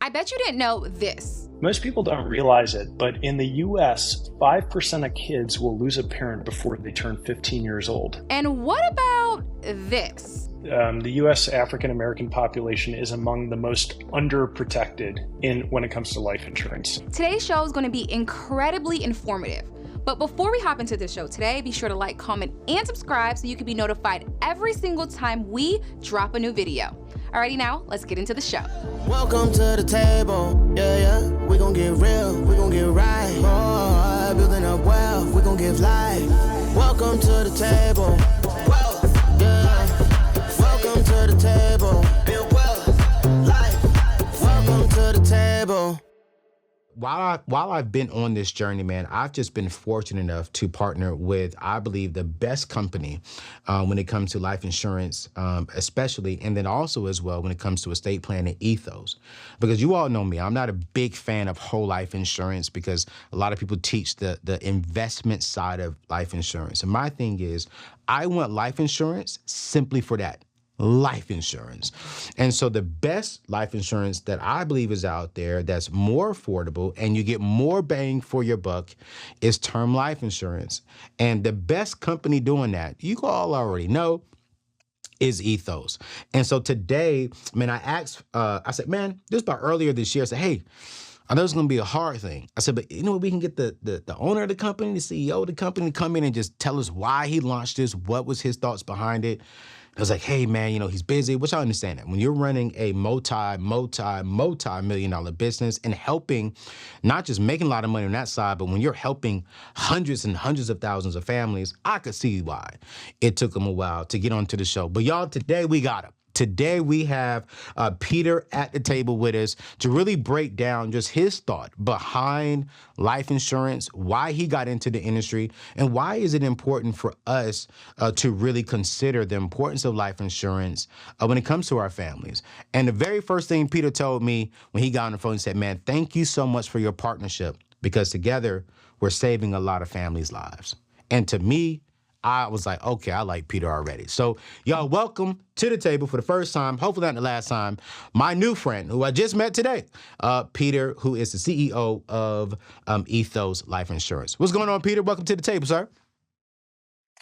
I bet you didn't know this. Most people don't realize it, but in the US, 5% of kids will lose a parent before they turn 15 years old. And what about this? The US African American population is among the most underprotected when it comes to life insurance. Today's show is going to be incredibly informative. But before we hop into the show today, be sure to like, comment, and subscribe so you can be notified every single time we drop a new video. Alrighty, now let's get into the show. Welcome to the table, yeah. We gon' get real, we gon' get right. Oh, building up wealth, we gon' give life. Welcome to the table, yeah. Welcome to the table, build wealth, life. Welcome to the table. While I've been on this journey, man, I've just been fortunate enough to partner with, I believe, the best company when it comes to life insurance, especially, and then also as well when it comes to estate planning, Ethos. Because you all know me, I'm not a big fan of whole life insurance because a lot of people teach the investment side of life insurance. And my thing is, I want life insurance simply for that. Life insurance. And so the best life insurance that I believe is out there that's more affordable and you get more bang for your buck is term life insurance. And the best company doing that, you all already know, is Ethos. And so today, man, I asked, I said, man, this was about earlier this year. I said, hey, I know it's going to be a hard thing. I said, but you know what, we can get the owner of the company, the CEO of the company to come in and just tell us why he launched this, what was his thoughts behind it. I was like, hey, man, you know, he's busy, which I understand that. When you're running a multi-million-dollar business and helping, not just making a lot of money on that side, but when you're helping hundreds and hundreds of thousands of families, I could see why it took him a while to get onto the show. But y'all, today we got him. Today we have Peter at the table with us to really break down just his thought behind life insurance, why he got into the industry, and why is it important for us to really consider the importance of life insurance when it comes to our families. And the very first thing Peter told me when he got on the phone, he said, man, thank you so much for your partnership because together we're saving a lot of families' lives. And to me, I was like, okay, I like Peter already. So y'all, welcome to the table for the first time, hopefully not the last time, my new friend who I just met today, Peter, who is the CEO of Ethos Life Insurance. What's going on, Peter? Welcome to the table, sir.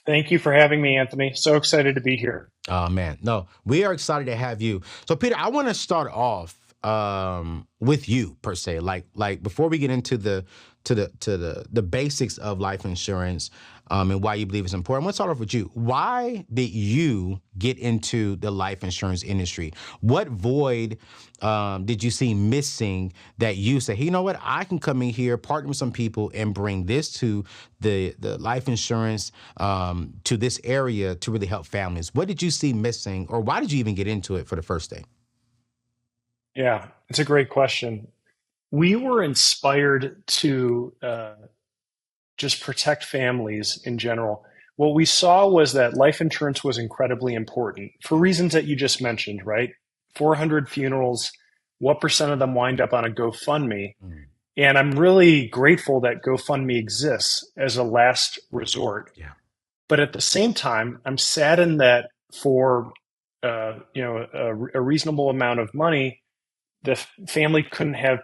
Thank you for having me, Anthony. So excited to be here. Oh, man. No, we are excited to have you. So, Peter, I want to start off with you, per se. Like before we get into the basics of life insurance and why you believe it's important. Let's start off with you. Why did you get into the life insurance industry? What void did you see missing that you say, hey, you know what, I can come in here, partner with some people and bring this to the life insurance to this area to really help families? What did you see missing, or why did you even get into it for the first day? Yeah, it's a great question. We were inspired to just protect families in general. What we saw was that life insurance was incredibly important for reasons that you just mentioned, right? 400 funerals, what percent of them wind up on a GoFundMe? And I'm really grateful that GoFundMe exists as a last resort. Yeah. But at the same time, I'm saddened that for a reasonable amount of money, the family couldn't have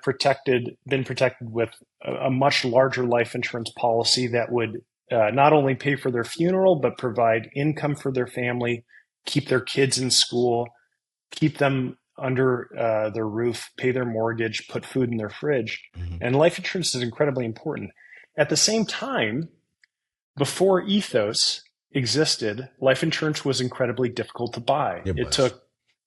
been protected with a much larger life insurance policy that would not only pay for their funeral, but provide income for their family, keep their kids in school, keep them under their roof, pay their mortgage, put food in their fridge. Mm-hmm. And life insurance is incredibly important. At the same time, before Ethos existed, life insurance was incredibly difficult to buy. It took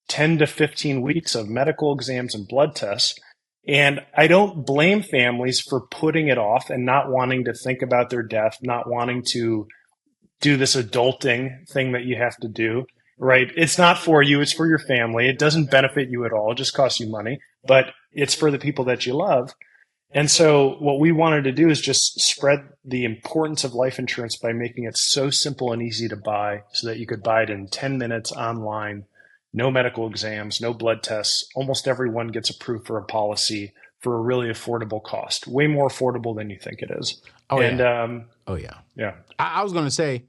10 to 15 weeks of medical exams and blood tests. And I don't blame families for putting it off and not wanting to think about their death, not wanting to do this adulting thing that you have to do, right? It's not for you, it's for your family. It doesn't benefit you at all. It just costs you money, but it's for the people that you love. And so what we wanted to do is just spread the importance of life insurance by making it so simple and easy to buy so that you could buy it in 10 minutes online. No medical exams, no blood tests. Almost everyone gets approved for a policy for a really affordable cost, way more affordable than you think it is. Oh, and, yeah. Yeah. I was going to say,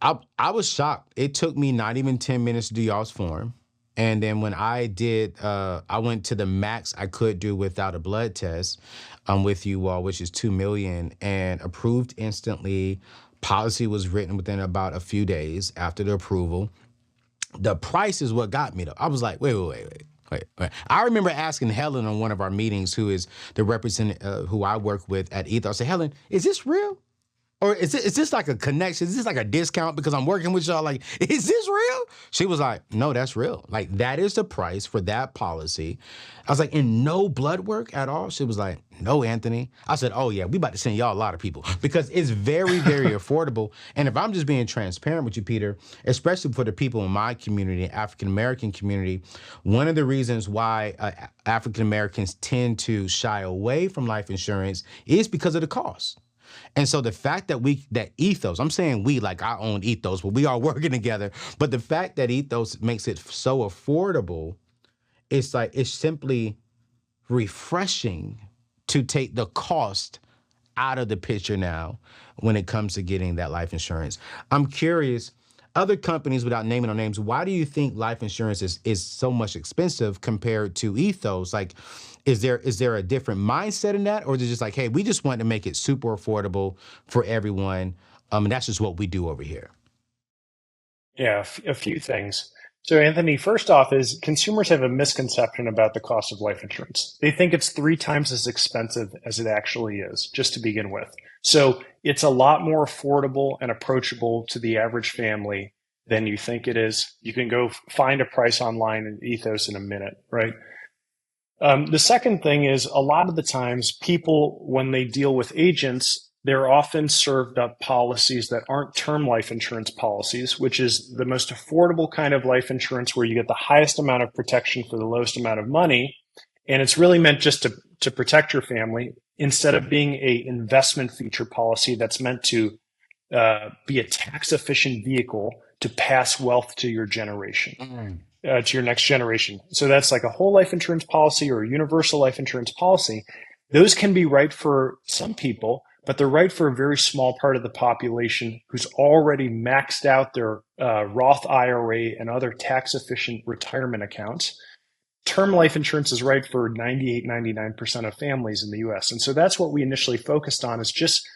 I was shocked. It took me not even 10 minutes to do y'all's form. And then when I did, I went to the max I could do without a blood test with you all, which is 2 million, and approved instantly. Policy was written within about a few days after the approval. The price is what got me though. I was like, wait. I remember asking Helen on one of our meetings, who is the representative who I work with at Ethos. I said, Helen, is this real? Or is this like a connection? Is this like a discount because I'm working with y'all? Like, is this real? She was like, no, that's real. Like, that is the price for that policy. I was like, and no blood work at all? She was like, no, Anthony. I said, oh, yeah, we about to send y'all a lot of people because it's very, very affordable. And if I'm just being transparent with you, Peter, especially for the people in my community, African-American community, one of the reasons why African-Americans tend to shy away from life insurance is because of the cost. And so the fact that Ethos, I'm saying we, like I own Ethos, but we are working together. But the fact that Ethos makes it so affordable, it's simply refreshing to take the cost out of the picture now when it comes to getting that life insurance. I'm curious, other companies, without naming their names, why do you think life insurance is so much expensive compared to Ethos? Like, is there a different mindset in that, or is it just like, hey, we just want to make it super affordable for everyone, and that's just what we do over here? Yeah, a few things. So, Anthony, first off, is consumers have a misconception about the cost of life insurance. They think it's 3 times as expensive as it actually is, just to begin with. So it's a lot more affordable and approachable to the average family than you think it is. You can go find a price online in Ethos in a minute, right? The second thing is, a lot of the times people, when they deal with agents, they're often served up policies that aren't term life insurance policies, which is the most affordable kind of life insurance where you get the highest amount of protection for the lowest amount of money. And it's really meant just to protect your family instead of being a investment feature policy that's meant to be a tax efficient vehicle to pass wealth to your generation. To your next generation. So that's like a whole life insurance policy or a universal life insurance policy. Those can be right for some people, but they're right for a very small part of the population who's already maxed out their Roth IRA and other tax efficient retirement accounts. Term life insurance is right for 98, 99% of families in the US. And so that's what we initially focused on, is just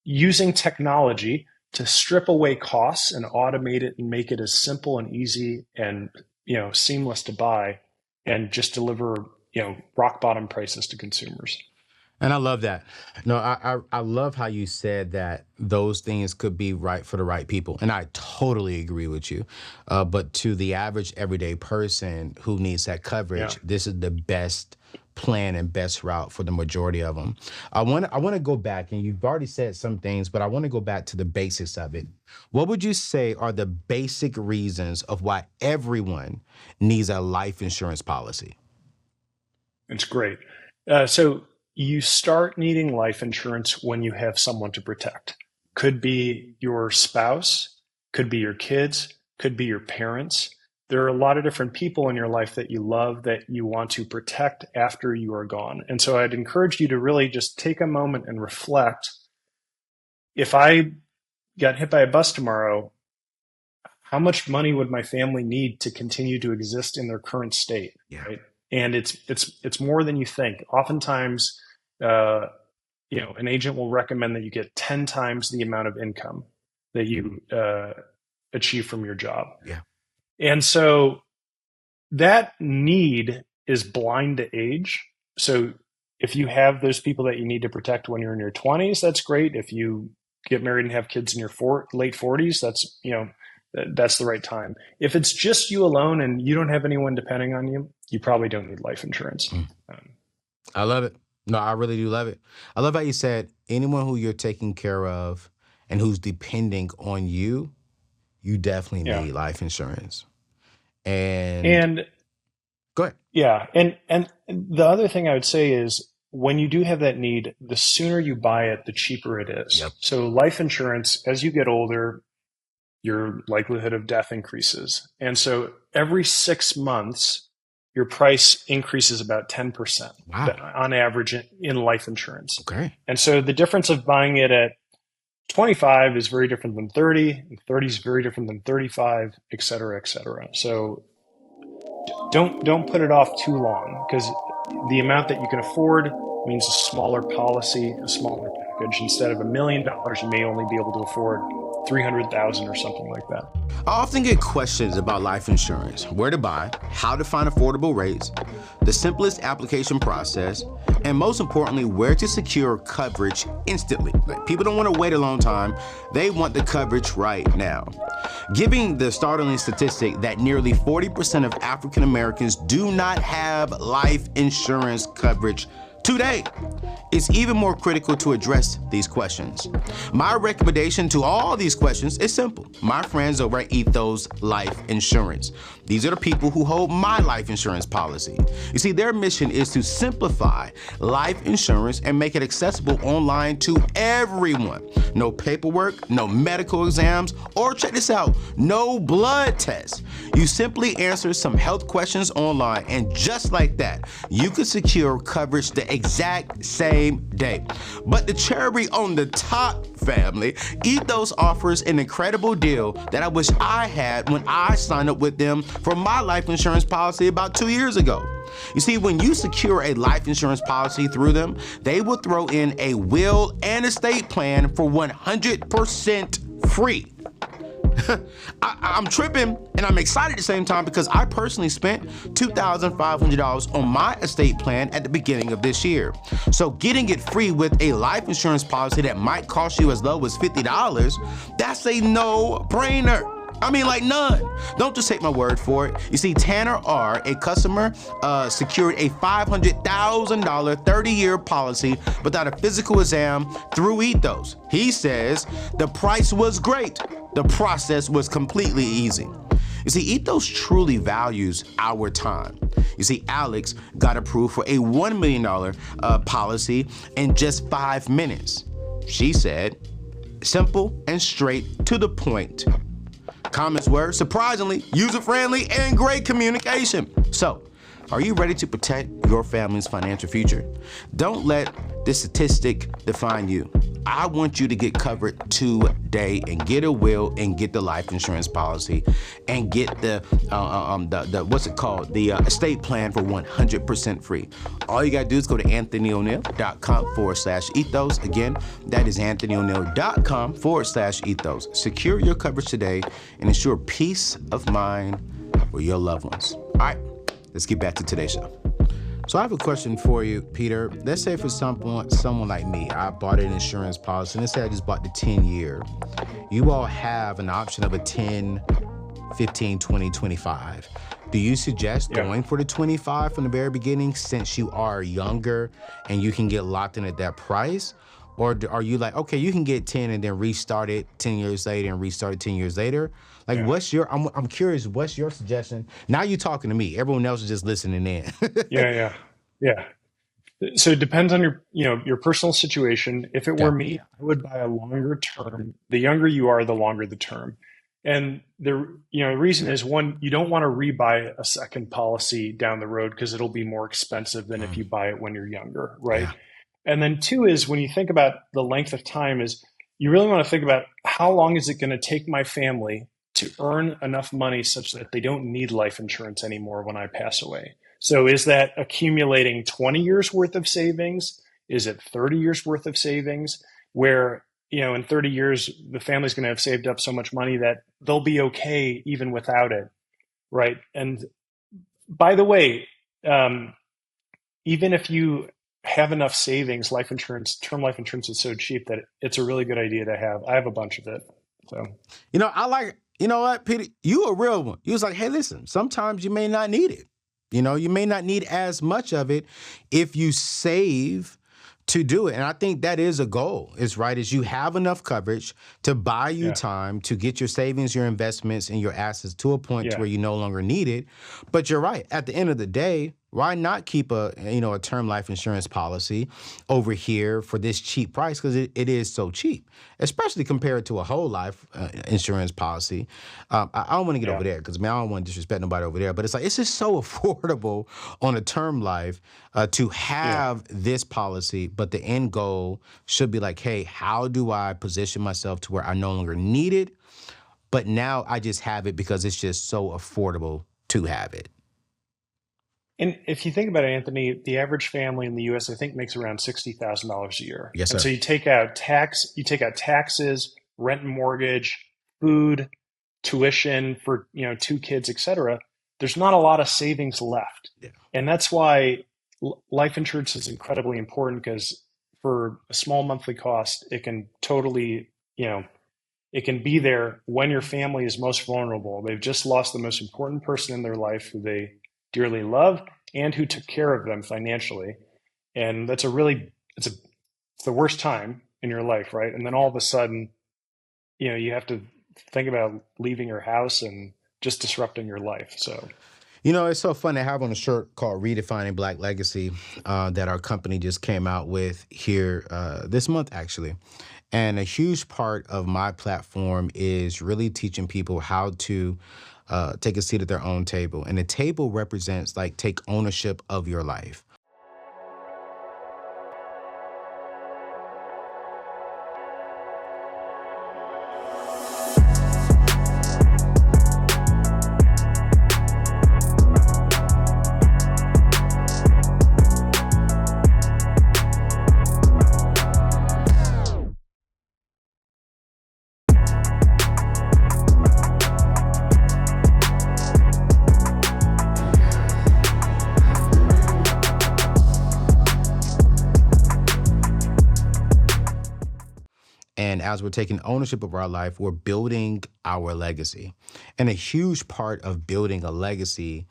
using technology to strip away costs and automate it and make it as simple and easy and seamless to buy, and just deliver, rock bottom prices to consumers. And I love that. No, I love how you said that those things could be right for the right people. And I totally agree with you. But to the average everyday person who needs that coverage, This is the best plan and best route for the majority of them. I want to go back, and you've already said some things, but I want to go back to the basics of it. What would you say are the basic reasons of why everyone needs a life insurance policy? It's great. So you start needing life insurance when you have someone to protect. Could be your spouse, could be your kids, could be your parents. There are a lot of different people in your life that you love that you want to protect after you are gone. And so I'd encourage you to really just take a moment and reflect. If I got hit by a bus tomorrow, how much money would my family need to continue to exist in their current state? Yeah. Right? And it's more than you think. Oftentimes, an agent will recommend that you get 10 times the amount of income that you achieve from your job. Yeah. And so that need is blind to age. So if you have those people that you need to protect when you're in your 20s, that's great. If you get married and have kids in your late 40s, that's the right time. If it's just you alone and you don't have anyone depending on you, you probably don't need life insurance. I love it. No, I really do love it. I love how you said anyone who you're taking care of and who's depending on you, you definitely need life insurance. And go ahead. Yeah. And the other thing I would say is, when you do have that need, the sooner you buy it, the cheaper it is. Yep. So life insurance, as you get older, your likelihood of death increases. And so every 6 months, your price increases about 10% on average in life insurance. Okay. And so the difference of buying it at 25 is very different than 30, and 30 is very different than 35, et cetera, et cetera. So don't put it off too long, because the amount that you can afford means a smaller policy, a smaller package. Instead of $1 million, you may only be able to afford 300,000 or something like that. I often get questions about life insurance: where to buy, how to find affordable rates, the simplest application process, and most importantly, where to secure coverage instantly. Like, people don't want to wait a long time. They want the coverage right now. Giving the startling statistic that nearly 40% of African Americans do not have life insurance coverage today, it's even more critical to address these questions. My recommendation to all these questions is simple. My friends over at Ethos Life Insurance. These are the people who hold my life insurance policy. You see, their mission is to simplify life insurance and make it accessible online to everyone. No paperwork, no medical exams, or check this out, no blood tests. You simply answer some health questions online, and just like that, you can secure coverage the exact same day. But the cherry on the top, family, Ethos offers an incredible deal that I wish I had when I signed up with them for my life insurance policy about 2 years ago. You see, when you secure a life insurance policy through them, they will throw in a will and estate plan for 100% free. I'm tripping and I'm excited at the same time because I personally spent $2,500 on my estate plan at the beginning of this year. So getting it free with a life insurance policy that might cost you as low as $50, that's a no-brainer. I mean, like, none. Don't just take my word for it. You see, Tanner R., a customer, secured a $500,000 30-year policy without a physical exam through Ethos. He says the price was great. The process was completely easy. You see, Ethos truly values our time. You see, Alex got approved for a $1 million policy in just 5 minutes. She said, simple and straight to the point. Comments were, surprisingly, user-friendly and great communication. So, are you ready to protect your family's financial future? Don't let this statistic define you. I want you to get covered today and get a will and get the life insurance policy and get the what's it called? The estate plan for 100% free. All you gotta do is go to anthonyoneal.com/ethos. Again, that is anthonyoneal.com/ethos. Secure your coverage today and ensure peace of mind for your loved ones. All right, let's get back to today's show. So I have a question for you, Peter. Let's say for someone like me, I bought an insurance policy, and let's say I just bought the 10-year. You all have an option of a 10, 15, 20, 25. Do you suggest going for the 25 from the very beginning since you are younger and you can get locked in at that price? Or are you like, okay, you can get 10 and then restart it 10 years later and restart it 10 years later? Like, what's your, I'm curious, what's your suggestion? Now you're talking to me. Everyone else is just listening in. Yeah. So it depends on your personal situation. If it were me, I would buy a longer term. The younger you are, the longer the term. And the reason is, one, you don't want to rebuy a second policy down the road because it'll be more expensive than if you buy it when you're younger, right? Yeah. And then two is, when you think about the length of time, is you really want to think about how long is it going to take my family to earn enough money such that they don't need life insurance anymore when I pass away. So is that accumulating 20 years worth of savings? Is it 30 years worth of savings where, in 30 years, the family's going to have saved up so much money that they'll be okay even without it, right? And by the way, even if you have enough savings, life insurance, term life insurance is so cheap that it's a really good idea to have. I have a bunch of it. So, you know what, Peter, you a real one. You was like, hey, listen, sometimes you may not need it. You may not need as much of it if you save to do it. And I think that is a goal, is you have enough coverage to buy you time to get your savings, your investments, and your assets to a point to where you no longer need it. But you're right. At the end of the day, why not keep a term life insurance policy over here for this cheap price? Because it is so cheap, especially compared to a whole life insurance policy. I don't want to get over there because I don't want to disrespect nobody over there. But it's just so affordable on a term life to have this policy. But the end goal should be like, hey, how do I position myself to where I no longer need it, but now I just have it because it's just so affordable to have it? And if you think about it, Anthony, the average family in the U.S. I think makes around $60,000 a year. Yes, And sir. so you take out taxes, rent and mortgage, food, tuition for 2 kids, et cetera. There's not a lot of savings left, Yeah. and that's why life insurance is incredibly important, because for a small monthly cost, it can totally it can be there when your family is most vulnerable. They've just lost the most important person in their life who they dearly love and who took care of them financially. And that's it's the worst time in your life, right? And then all of a sudden, you have to think about leaving your house and just disrupting your life. So, It's so fun to have on a shirt called Redefining Black Legacy that our company just came out with here this month, actually. And a huge part of my platform is really teaching people how to take a seat at their own table. And the table represents like take ownership of your life. And as we're taking ownership of our life, we're building our legacy. And a huge part of building a legacy,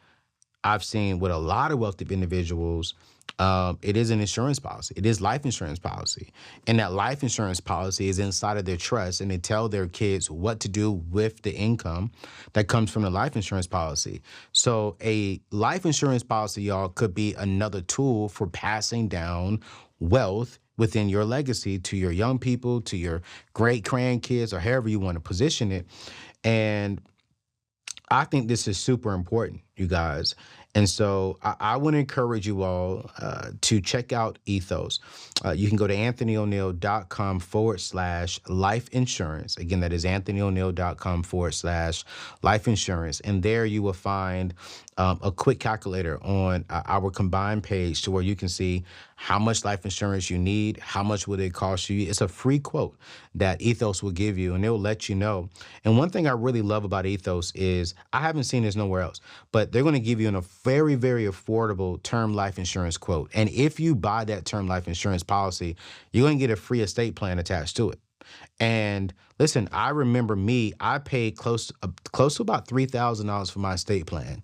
I've seen with a lot of wealthy individuals, it is an insurance policy. It is life insurance policy. And that life insurance policy is inside of their trust, and they tell their kids what to do with the income that comes from the life insurance policy. So a life insurance policy, y'all, could be another tool for passing down wealth within your legacy to your young people, to your great grandkids, or however you want to position it. And I think this is super important, you guys. And so I want to encourage you all to check out Ethos. You can go to anthonyoneal.com/life insurance. Again, that is anthonyoneal.com/life insurance. And there you will find a quick calculator on our combined page to where you can see how much life insurance you need, how much would it cost you. It's a free quote that Ethos will give you, and it will let you know. And one thing I really love about Ethos is I haven't seen this nowhere else, but they're going to give you a very, very affordable term life insurance quote. And if you buy that term life insurance policy, you're going to get a free estate plan attached to it. And listen, I remember I paid close to about $3,000 for my estate plan.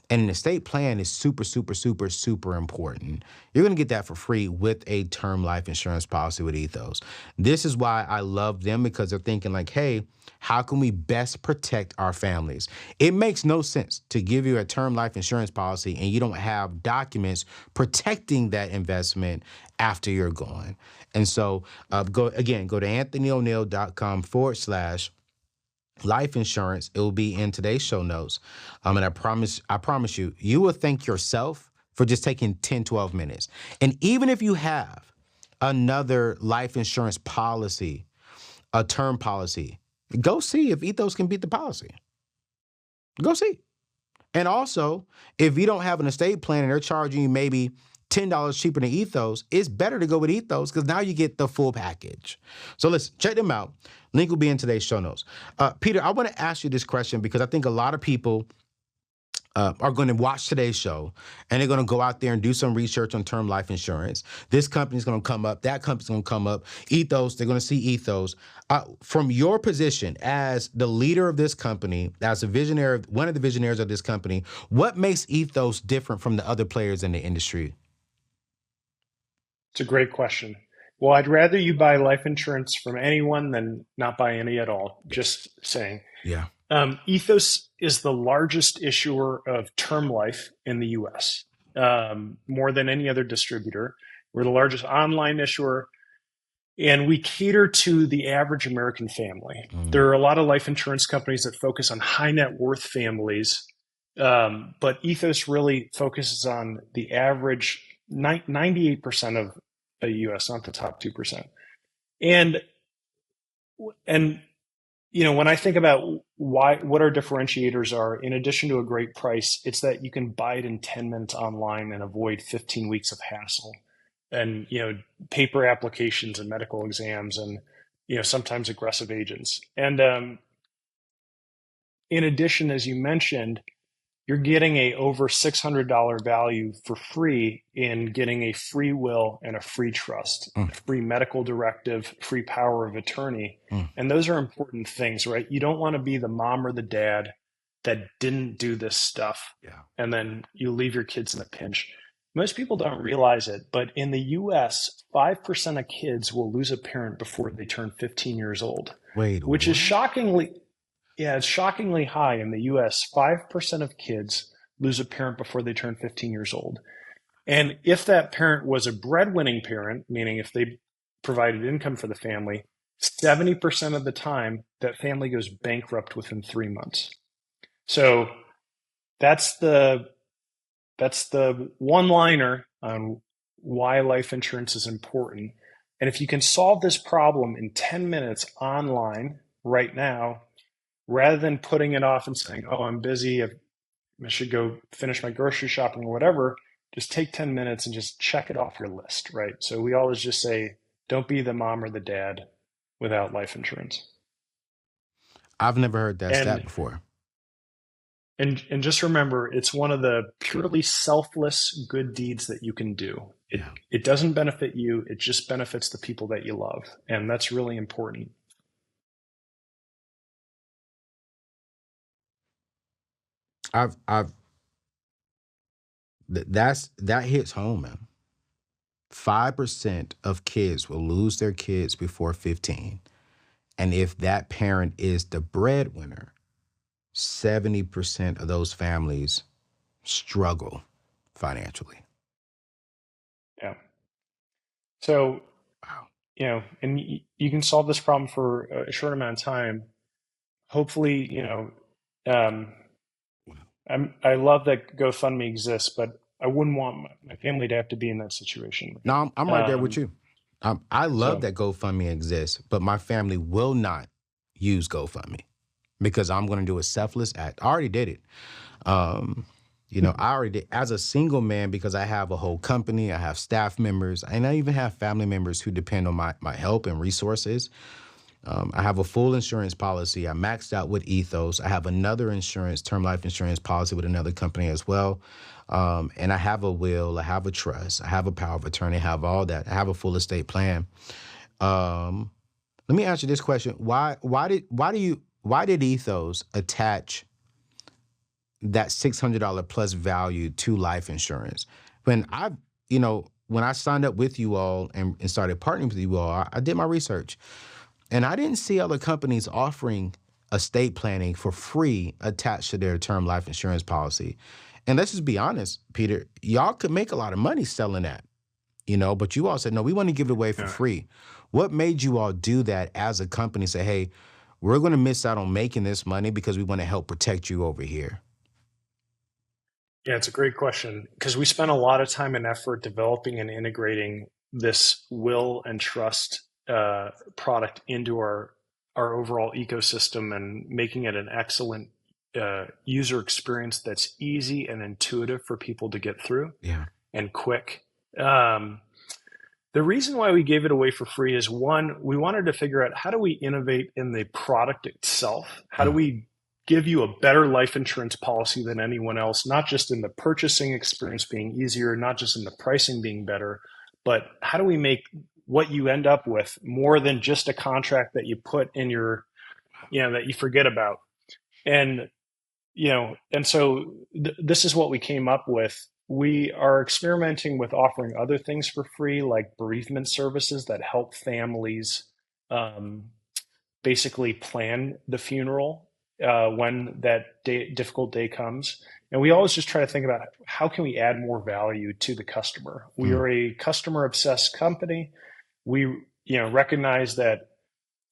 And an estate plan is super, super, super, super important. You're going to get that for free with a term life insurance policy with Ethos. This is why I love them, because they're thinking like, hey, how can we best protect our families? It makes no sense to give you a term life insurance policy and you don't have documents protecting that investment after you're gone. And so go to anthonyoneal.com/life insurance. It will be in today's show notes. And I promise you, you will thank yourself for just taking 10, 12 minutes. And even if you have another life insurance policy, a term policy, go see if Ethos can beat the policy. Go see. And also, if you don't have an estate plan and they're charging you maybe $10 cheaper than Ethos, it's better to go with Ethos because now you get the full package. So listen, check them out. Link will be in today's show notes. Peter, I want to ask you this question because I think a lot of people are going to watch today's show and they're going to go out there and do some research on term life insurance. This company's going to come up. That company's going to come up. Ethos, they're going to see Ethos. From your position as the leader of this company, as a visionary, one of the visionaries of this company, what makes Ethos different from the other players in the industry? it's a great question. Well, I'd rather you buy life insurance from anyone than not buy any at all. Just saying. Yeah. Ethos is the largest issuer of term life in the US, more than any other distributor. We're the largest online issuer, and we cater to the average American family. There are a lot of life insurance companies that focus on high net worth families, but Ethos really focuses on the average 98% of the US, not the top 2%. And when I think about what our differentiators are, in addition to a great price, it's that you can buy it in 10 minutes online and avoid 15 weeks of hassle and, paper applications and medical exams and, sometimes aggressive agents. And in addition, as you mentioned, you're getting a over $600 value for free in getting a free will and a free trust, a free medical directive, free power of attorney. And those are important things, right? You don't want to be the mom or the dad that didn't do this stuff. Yeah. And then you leave your kids in a pinch. Most people don't realize it, but in the US, 5% of kids will lose a parent before they turn 15 years old. Wait, which what? is it's shockingly high in the US. 5% of kids lose a parent before they turn 15 years old. And if that parent was a breadwinning parent, meaning if they provided income for the family, 70% of the time that family goes bankrupt within 3 months. So that's the one-liner on why life insurance is important. And if you can solve this problem in 10 minutes online right now, rather than putting it off and saying, oh, I'm busy, I should go finish my grocery shopping or whatever, just take 10 minutes and just check it off your list, right? So we always just say, don't be the mom or the dad without life insurance. I've never heard that stat before. And just remember, it's one of the purely selfless good deeds that you can do. It doesn't benefit you. It just benefits the people that you love. And that's really important. That hits home, man. 5% of kids will lose their kids before 15. And if that parent is the breadwinner, 70% of those families struggle financially. Yeah. So, wow. And you can solve this problem for a short amount of time. Hopefully, I love that GoFundMe exists, but I wouldn't want my family to have to be in that situation. No, I'm right there with you. I love that GoFundMe exists, but my family will not use GoFundMe because I'm going to do a selfless act. I already did it. I already did as a single man because I have a whole company, I have staff members, and I even have family members who depend on my help and resources. I have a full insurance policy. I maxed out with Ethos. I have another term life insurance policy with another company as well. And I have a will, I have a trust, I have a power of attorney, I have all that. I have a full estate plan. Let me ask you this question. Why did Ethos attach that $600 plus value to life insurance? When I signed up with you all and started partnering with you all, I did my research. And I didn't see other companies offering estate planning for free attached to their term life insurance policy. And let's just be honest, Peter, y'all could make a lot of money selling that, but you all said, no, we want to give it away for free. What made you all do that as a company? Say, hey, we're going to miss out on making this money because we want to help protect you over here. Yeah, it's a great question because we spent a lot of time and effort developing and integrating this will and trust product into our overall ecosystem and making it an excellent user experience that's easy and intuitive for people to get through and quick. The reason why we gave it away for free is, one, we wanted to figure out how do we innovate in the product itself? How do we give you a better life insurance policy than anyone else, not just in the purchasing experience being easier, not just in the pricing being better, but how do we make what you end up with more than just a contract that you put in your, that you forget about. And so this is what we came up with. We are experimenting with offering other things for free, like bereavement services that help families basically plan the funeral when that difficult day comes. And we always just try to think about how can we add more value to the customer. We are a customer-obsessed company. We recognize that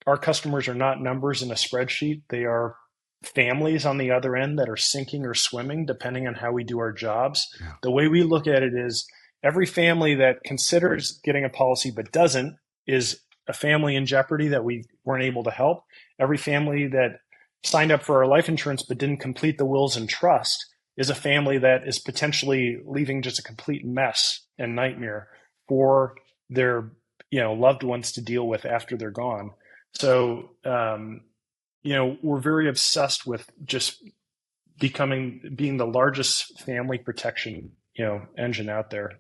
our customers are not numbers in a spreadsheet. They are families on the other end that are sinking or swimming, depending on how we do our jobs. Yeah. The way we look at it is every family that considers getting a policy but doesn't is a family in jeopardy that we weren't able to help. Every family that signed up for our life insurance but didn't complete the wills and trust is a family that is potentially leaving just a complete mess and nightmare for their loved ones to deal with after they're gone. So we're very obsessed with just being the largest family protection engine out there.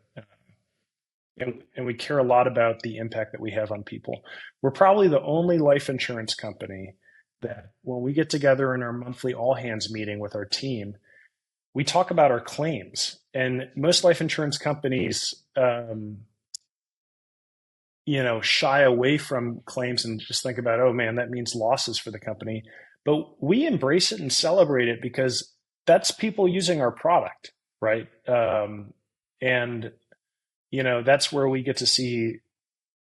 And we care a lot about the impact that we have on people. We're probably the only life insurance company that when we get together in our monthly all hands meeting with our team, we talk about our claims. And most life insurance companies, shy away from claims and just think about, oh man, that means losses for the company. But we embrace it and celebrate it because that's people using our product, right? That's where we get to see,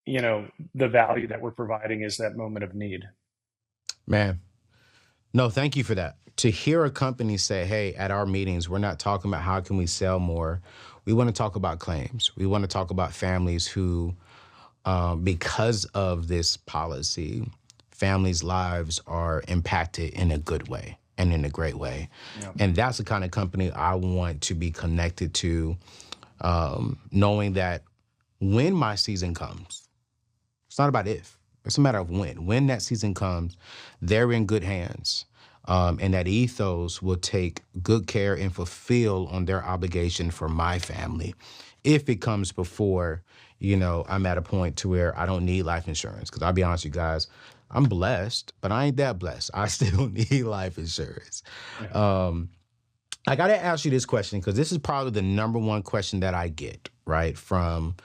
the value that we're providing is that moment of need. Man, no, thank you for that. To hear a company say, hey, at our meetings, we're not talking about how can we sell more. We want to talk about claims. We want to talk about families who, because of this policy, families' lives are impacted in a good way and in a great way. Yeah. And that's the kind of company I want to be connected to, knowing that when my season comes, it's not about if, it's a matter of when. When that season comes, they're in good hands. And that Ethos will take good care and fulfill on their obligation for my family if it comes before, I'm at a point to where I don't need life insurance. Because I'll be honest with you guys, I'm blessed, but I ain't that blessed. I still need life insurance. Yeah. I got to ask you this question because this is probably the number one question that I get, right, from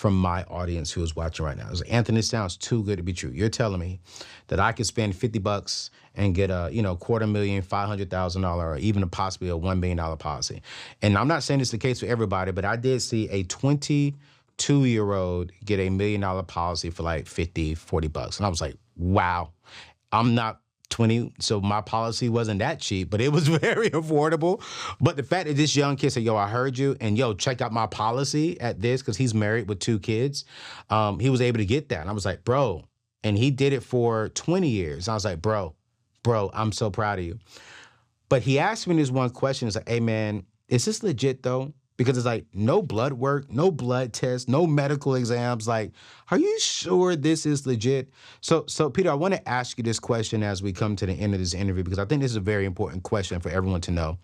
my audience who is watching right now. It's like, Anthony, this sounds too good to be true. You're telling me that I could spend $50 and get a, $250,000, $500,000, or even possibly a $1 million policy. And I'm not saying it's the case for everybody, but I did see a 22-year-old get a $1 million policy for like $50-$40. And I was like, wow, I'm not 20, so my policy wasn't that cheap, but it was very affordable. But the fact that this young kid said, yo, I heard you, and yo, check out my policy at this, because he's married with 2 kids. He was able to get that. And I was like, bro, and he did it for 20 years. I was like, bro, I'm so proud of you. But he asked me this one question. It's like, hey man, is this legit though? Because it's like no blood work, no blood tests, no medical exams. Like, are you sure this is legit? So Peter, I want to ask you this question as we come to the end of this interview, because I think this is a very important question for everyone to know.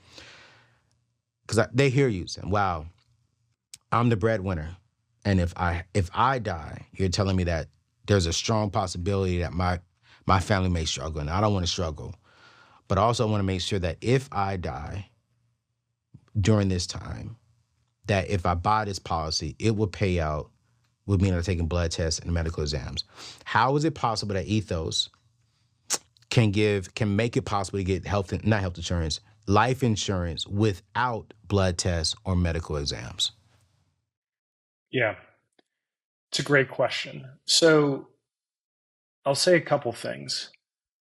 Because they hear you saying, wow, I'm the breadwinner. And if I die, you're telling me that there's a strong possibility that my family may struggle. And I don't want to struggle. But I also want to make sure that if I die during this time, that if I buy this policy, it will pay out with me not taking blood tests and medical exams. How is it possible that Ethos can make it possible to get life insurance without blood tests or medical exams? Yeah, it's a great question. So I'll say a couple things.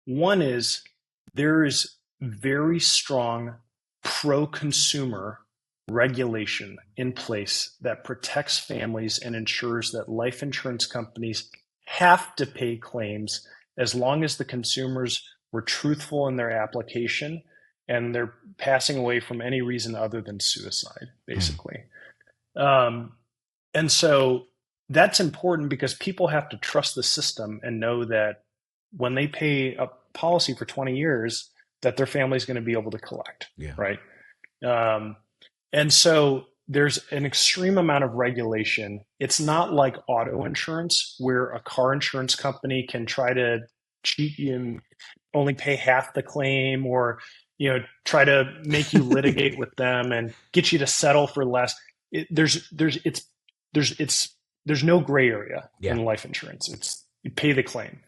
One is there is very strong pro-consumer regulation in place that protects families and ensures that life insurance companies have to pay claims as long as the consumers were truthful in their application and they're passing away from any reason other than suicide, basically. And so that's important because people have to trust the system and know that when they pay a policy for 20 years, that their family is going to be able to collect, right? And so there's an extreme amount of regulation. It's not like auto insurance where a car insurance company can try to cheat you and only pay half the claim, or try to make you litigate with them and get you to settle for less. There's no gray area in life insurance. You pay the claim.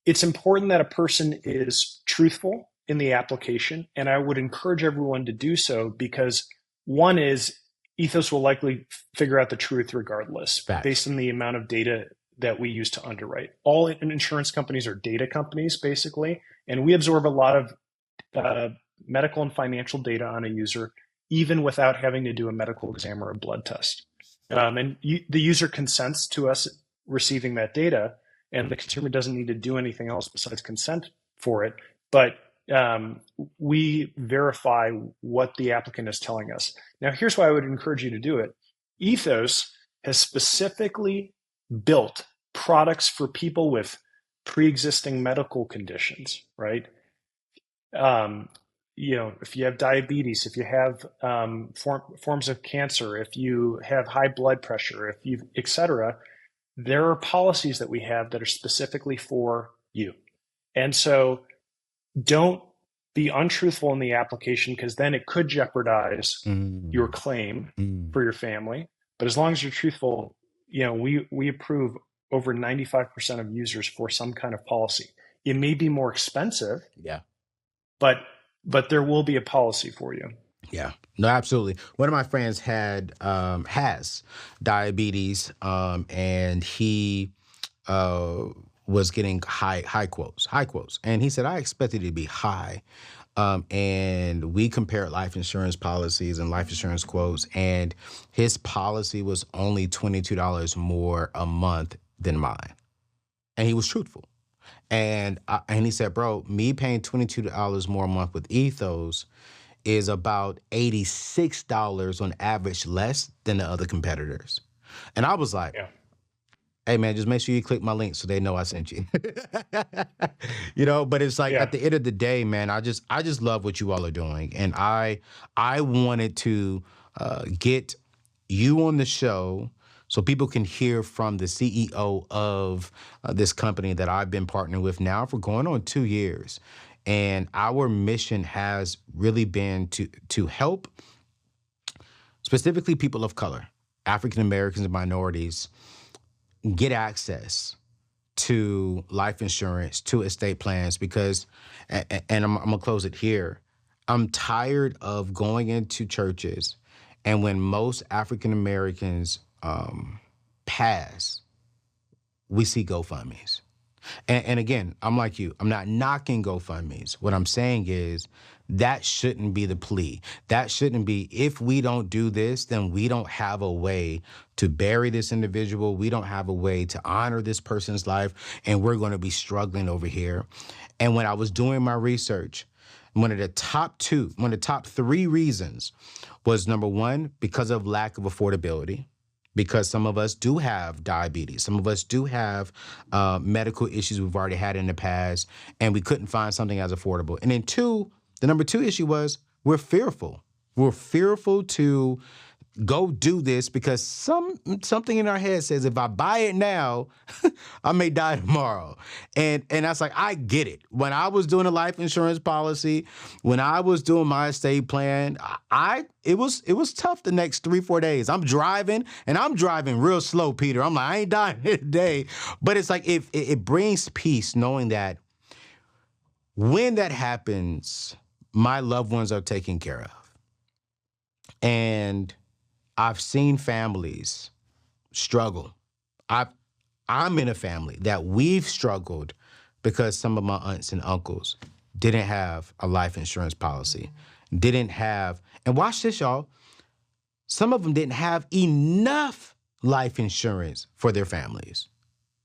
It's important that a person is truthful in the application, and I would encourage everyone to do so because one is Ethos will likely figure out the truth regardless. Facts. Based on the amount of data that we use to underwrite. All insurance companies are data companies, basically, and we absorb a lot of medical and financial data on a user, even without having to do a medical exam or a blood test. The user consents to us receiving that data, and the consumer doesn't need to do anything else besides consent for it. But we verify what the applicant is telling us. Now, here's why I would encourage you to do it. Ethos has specifically built products for people with pre-existing medical conditions, right? If you have diabetes, if you have forms of cancer, if you have high blood pressure, if you, et cetera, there are policies that we have that are specifically for you. And so don't be untruthful in the application, because then it could jeopardize your claim for your family. But as long as you're truthful, we approve over 95% of users for some kind of policy. It may be more expensive, but there will be a policy for you. Yeah, no, absolutely. One of my friends has diabetes, and he was getting high quotes, and he said, I expected it to be high. And we compared life insurance policies and life insurance quotes, and his policy was only $22 more a month than mine, and he was truthful. And he said, bro, me paying $22 more a month with Ethos is about $86 on average less than the other competitors. And I was like, hey, man, just make sure you click my link so they know I sent you. But it's like at the end of the day, man, I just love what you all are doing. And I wanted to get you on the show so people can hear from the CEO of this company that I've been partnering with now for going on 2 years. And our mission has really been to help specifically people of color, African Americans and minorities, get access to life insurance, to estate plans, because, and I'm gonna close it here, I'm tired of going into churches, and when most African Americans pass, we see GoFundMes. And again, I'm like you. I'm not knocking GoFundMes. What I'm saying is that shouldn't be the plea. That shouldn't be, if we don't do this, then we don't have a way to bury this individual. We don't have a way to honor this person's life, and we're going to be struggling over here. And when I was doing my research, one of the top 3 reasons was, number one, because of lack of affordability. Because some of us do have diabetes. Some of us do have medical issues we've already had in the past, and we couldn't find something as affordable. And then 2, the number 2 issue was we're fearful. We're fearful to go do this because something in our head says, if I buy it now, I may die tomorrow. And that's like, I get it. When I was doing a life insurance policy, when I was doing my estate plan, it was tough the next 3-4 days. I'm driving real slow, Peter. I'm like, I ain't dying today. But it's like, it brings peace knowing that when that happens, my loved ones are taken care of. And I've seen families struggle. I'm in a family that we've struggled because some of my aunts and uncles didn't have a life insurance policy, didn't have, and watch this, y'all, some of them didn't have enough life insurance for their families.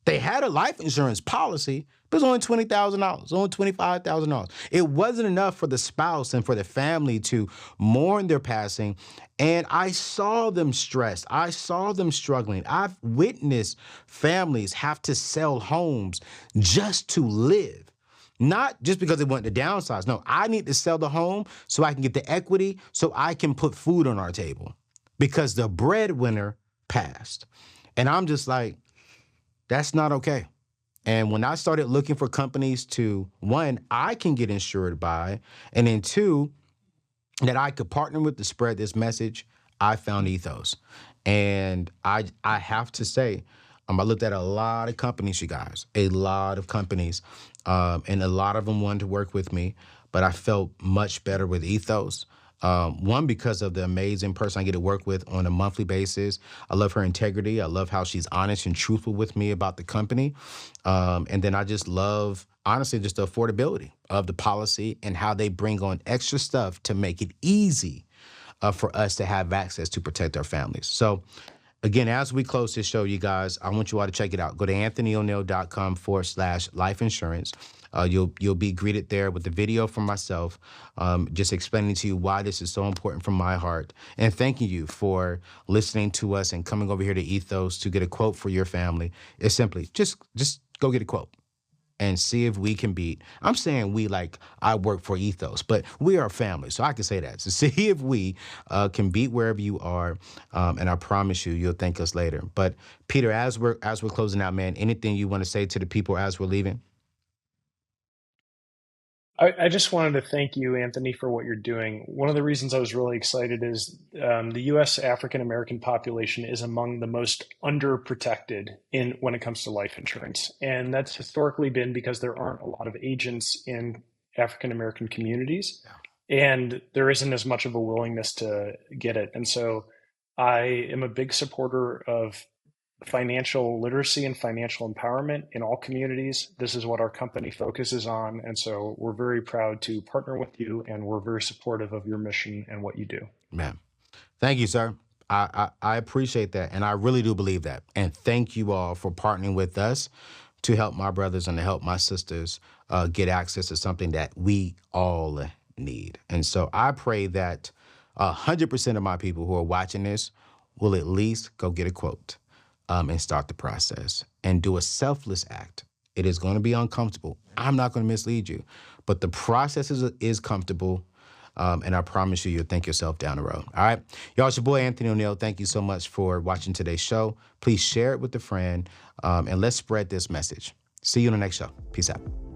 They had a life insurance policy, but it was only $20,000, only $25,000. It wasn't enough for the spouse and for the family to mourn their passing. And I saw them stressed. I saw them struggling. I've witnessed families have to sell homes just to live. Not just because they want to downsize. No, I need to sell the home so I can get the equity so I can put food on our table because the breadwinner passed. And I'm just like, that's not okay. And when I started looking for companies to, 1, I can get insured by, and then 2, that I could partner with to spread this message, I found Ethos. And I have to say, I looked at a lot of companies, you guys, a lot of companies, and a lot of them wanted to work with me, but I felt much better with Ethos. 1, because of the amazing person I get to work with on a monthly basis. I love her integrity. I love how she's honest and truthful with me about the company. And then I just love, honestly, just the affordability of the policy and how they bring on extra stuff to make it easy for us to have access to protect our families. So Again, as we close this show, you guys, I want you all to check it out. Go to anthonyoneal.com/life insurance. You'll be greeted there with the video from myself, just explaining to you why this is so important from my heart, and thanking you for listening to us and coming over here to Ethos to get a quote for your family. It's simply just go get a quote and see if we can beat. I'm saying we like I work for Ethos, but we are a family, so I can say that. So see if we can beat wherever you are, and I promise you, you'll thank us later. But Peter, as we're closing out, man, anything you want to say to the people as we're leaving? I just wanted to thank you, Anthony, for what you're doing. One of the reasons I was really excited is the U.S. African American population is among the most underprotected when it comes to life insurance. And that's historically been because there aren't a lot of agents in African American communities, and there isn't as much of a willingness to get it. And so I am a big supporter of financial literacy and financial empowerment in all communities. This is what our company focuses on. And so we're very proud to partner with you, and we're very supportive of your mission and what you do. Man, thank you, sir. I appreciate that. And I really do believe that. And thank you all for partnering with us to help my brothers and to help my sisters get access to something that we all need. And so I pray that 100% of my people who are watching this will at least go get a quote. And start the process and do a selfless act. It is going to be uncomfortable. I'm not going to mislead you, but the process is comfortable, and I promise you, you'll thank yourself down the road. All right, y'all, it's your boy Anthony ONeal. Thank you so much for watching today's show. Please share it with a friend, and let's spread this message. See you in the next show. Peace out.